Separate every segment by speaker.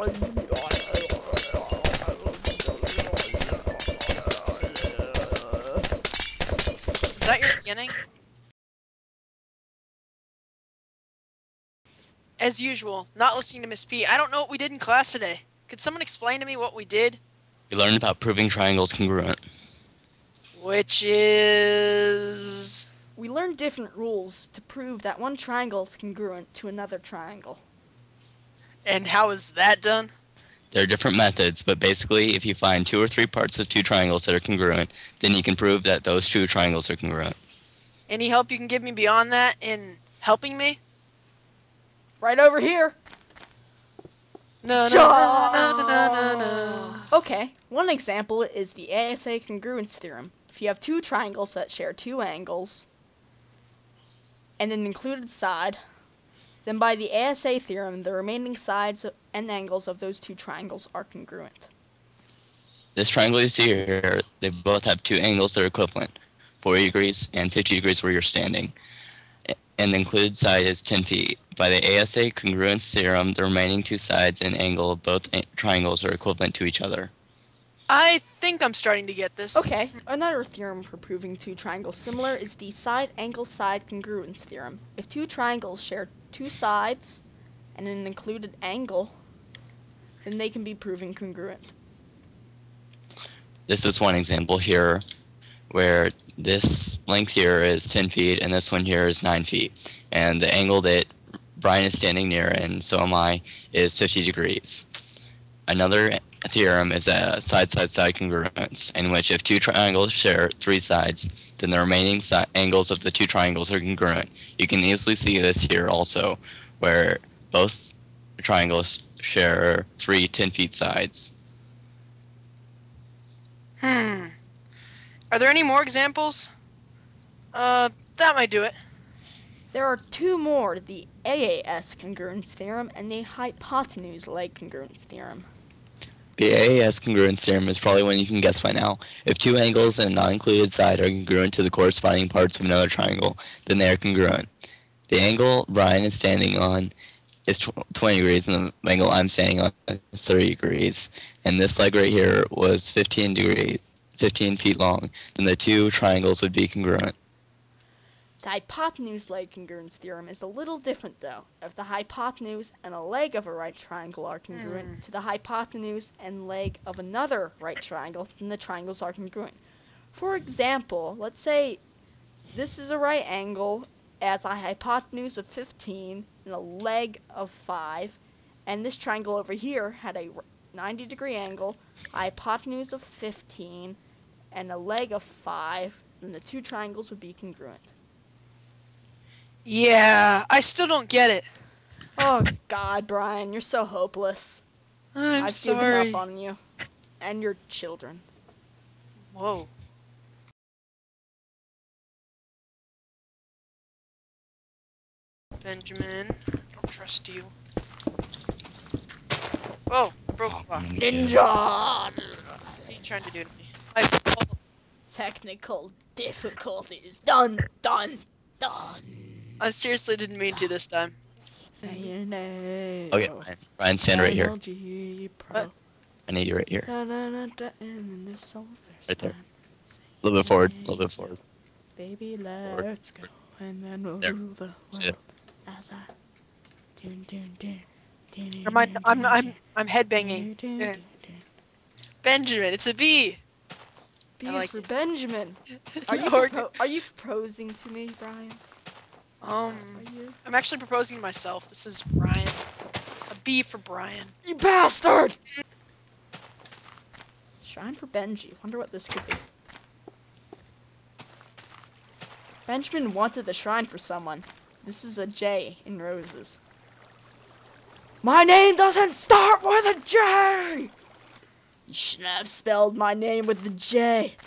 Speaker 1: Is that your beginning? As usual, not listening to Miss P. I don't know what we did in class today. Could someone explain to me what we did?
Speaker 2: We learned about proving triangles congruent.
Speaker 1: Which is...
Speaker 3: We learned different rules to prove that one triangle is congruent to another triangle.
Speaker 1: And how is that done?
Speaker 2: There are different methods, but basically, if you find 2 or 3 parts of 2 triangles that are congruent, then you can prove that those 2 triangles are congruent.
Speaker 1: Any help you can give me beyond that in helping me?
Speaker 3: Right over here.
Speaker 1: No, no, no, no, no, no, no.
Speaker 3: Okay, one example is the ASA congruence theorem. If you have 2 triangles that share 2 angles and an included side, then by the ASA theorem, the remaining sides and angles of those 2 triangles are congruent.
Speaker 2: This triangle you see here, they both have 2 angles that are equivalent, 40 degrees and 50 degrees where you're standing. And the included side is 10 feet. By the ASA congruence theorem, the remaining 2 sides and angle of both triangles are equivalent to each other.
Speaker 1: I think I'm starting to get this.
Speaker 3: Okay, another theorem for proving 2 triangles similar is the side-angle-side congruence theorem. If 2 triangles share 2 sides and an included angle, then they can be proven congruent.
Speaker 2: This is one example here where this length here is 10 feet and this one here is 9 feet. And the angle that Brian is standing near, and so am I, is 50 degrees. Another theorem is a side-side-side congruence, in which if 2 triangles share 3 sides, then the remaining angles of the 2 triangles are congruent. You can easily see this here also, where both triangles share 3 10-feet sides.
Speaker 1: Are there any more examples? That might do it.
Speaker 3: There are 2 more, the AAS congruence theorem and the hypotenuse leg congruence theorem.
Speaker 2: The AAS congruence theorem is probably one you can guess by now. If 2 angles and a non-included side are congruent to the corresponding parts of another triangle, then they are congruent. The angle Brian is standing on is 20 degrees, and the angle I'm standing on is 30 degrees. And this leg right here was 15 feet long. Then the 2 triangles would be congruent.
Speaker 3: The hypotenuse leg congruence theorem is a little different, though. If the hypotenuse and a leg of a right triangle are congruent to the hypotenuse and leg of another right triangle, then the triangles are congruent. For example, let's say this is a right angle, as a hypotenuse of 15 and a leg of 5, and this triangle over here had a 90-degree angle, a hypotenuse of 15, and a leg of 5, then the 2 triangles would be congruent.
Speaker 1: Yeah, I still don't get it.
Speaker 3: Oh God, Brian, you're so hopeless.
Speaker 1: I've
Speaker 3: given
Speaker 1: sorry.
Speaker 3: up on you. And your children.
Speaker 1: Whoa. Benjamin, I don't trust you. Whoa, broke a block.
Speaker 3: Ninja!
Speaker 1: What are you trying to do to me?
Speaker 3: Technical difficulties. Done, done, done.
Speaker 1: I seriously didn't mean to this time.
Speaker 2: Okay, Brian, stand right here.
Speaker 1: What?
Speaker 2: I need you right here.
Speaker 3: Right
Speaker 2: Right there. A little bit forward. A little bit forward.
Speaker 3: Baby, let's go. And then we'll
Speaker 2: There.
Speaker 3: rule the
Speaker 2: Sit.
Speaker 3: world as I...
Speaker 1: I'm headbanging. Benjamin, it's a bee.
Speaker 3: B
Speaker 1: I
Speaker 3: is
Speaker 1: like
Speaker 3: for
Speaker 1: it.
Speaker 3: Benjamin. Are you, are you proposing to me, Brian? Are you?
Speaker 1: I'm actually proposing to myself. This is Brian. A B for Brian.
Speaker 3: You bastard! Shrine for Benji. Wonder what this could be. Benjamin wanted the shrine for someone. This is a J in roses. My name doesn't start with a J! You shouldn't have spelled my name with a J.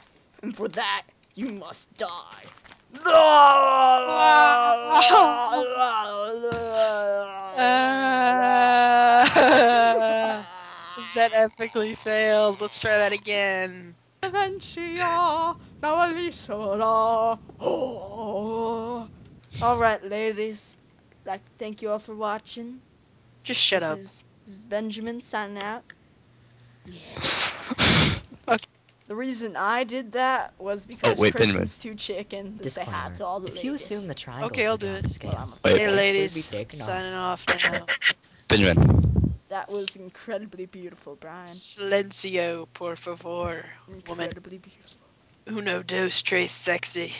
Speaker 3: And for that, you must die.
Speaker 1: That epically failed. Let's try that again.
Speaker 3: Alright, ladies. I'd like to thank you all for watching.
Speaker 1: Just shut up.
Speaker 3: This is This is Benjamin signing out. Yeah.
Speaker 1: Okay.
Speaker 3: The reason I did that was because
Speaker 2: wait,
Speaker 3: Christian's too chicken to say hi
Speaker 4: Disclaimer.
Speaker 3: to all the
Speaker 4: If you
Speaker 3: ladies.
Speaker 4: assume the triangle
Speaker 1: Okay, I'll
Speaker 4: is
Speaker 1: do
Speaker 4: on
Speaker 1: it.
Speaker 4: scale,
Speaker 3: Well, I'm a-
Speaker 2: Wait.
Speaker 1: Hey,
Speaker 4: this
Speaker 1: ladies.
Speaker 4: would be taken off.
Speaker 1: Signing off now.
Speaker 2: Benjamin.
Speaker 3: That was incredibly beautiful, Brian.
Speaker 1: Silencio, por favor. Woman.
Speaker 3: Incredibly beautiful.
Speaker 1: Uno, dos, tres, sexy.